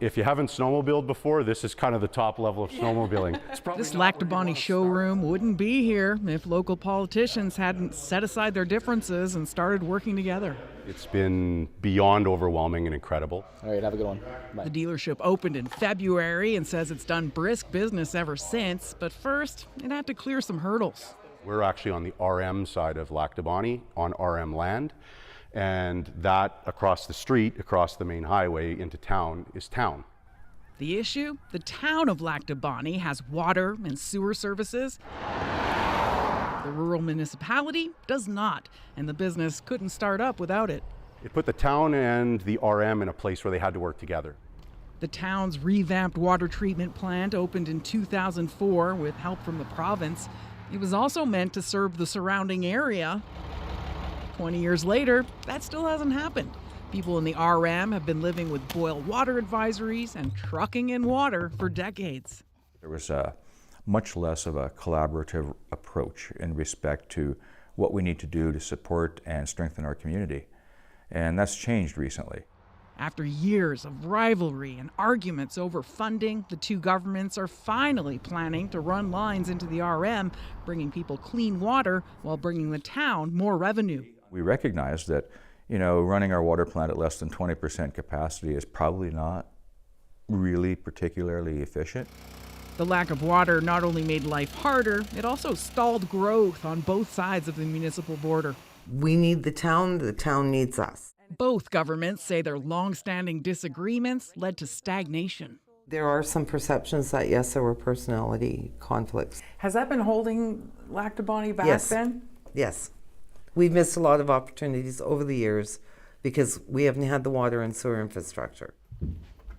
If you haven't snowmobiled before, this is kind of the top level of snowmobiling. This Lac du Bonnet showroom wouldn't be here if local politicians hadn't set aside their differences and started working together. It's been beyond overwhelming and incredible. All right, have a good one. Bye. The dealership opened in February and says it's done brisk business ever since, but first it had to clear some hurdles. We're actually on the RM side of Lac du Bonnet, on RM land, and that across the street, across the main highway into town, is town. The issue? The town of Lac du Bonnet has water and sewer services. The rural municipality does not, and the business couldn't start up without it. It put the town and the RM in a place where they had to work together. The town's revamped water treatment plant opened in 2004 with help from the province. It was also meant to serve the surrounding area. 20 years later, that still hasn't happened. People in the RM have been living with boil water advisories and trucking in water for decades. There was much less of a collaborative approach in respect to what we need to do to support and strengthen our community. And that's changed recently. After years of rivalry and arguments over funding, the two governments are finally planning to run lines into the RM, bringing people clean water while bringing the town more revenue. We recognize that, running our water plant at less than 20% capacity is probably not really particularly efficient. The lack of water not only made life harder, it also stalled growth on both sides of the municipal border. We need the town needs us. Both governments say their long-standing disagreements led to stagnation. There are some perceptions that, yes, there were personality conflicts. Has that been holding Lac du Bonnet back then? Yes. We've missed a lot of opportunities over the years because we haven't had the water and sewer infrastructure.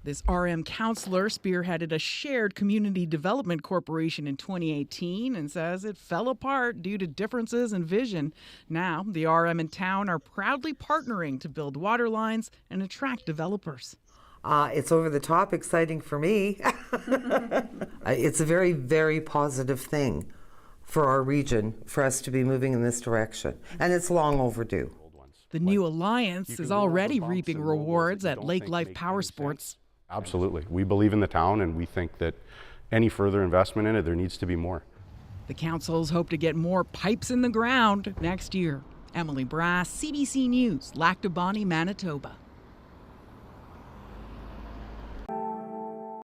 This RM councillor spearheaded a shared community development corporation in 2018 and says it fell apart due to differences in vision. Now, the RM and town are proudly partnering to build water lines and attract developers. It's over the top exciting for me. It's a very, very positive thing for our region, for us to be moving in this direction. And it's long overdue. The new alliance is already reaping rewards at Lake Life Power Sports. Absolutely. We believe in the town, and we think that any further investment in it, there needs to be more. The councils hope to get more pipes in the ground next year. Emily Brass, CBC News, Lac du Bonnet, Manitoba.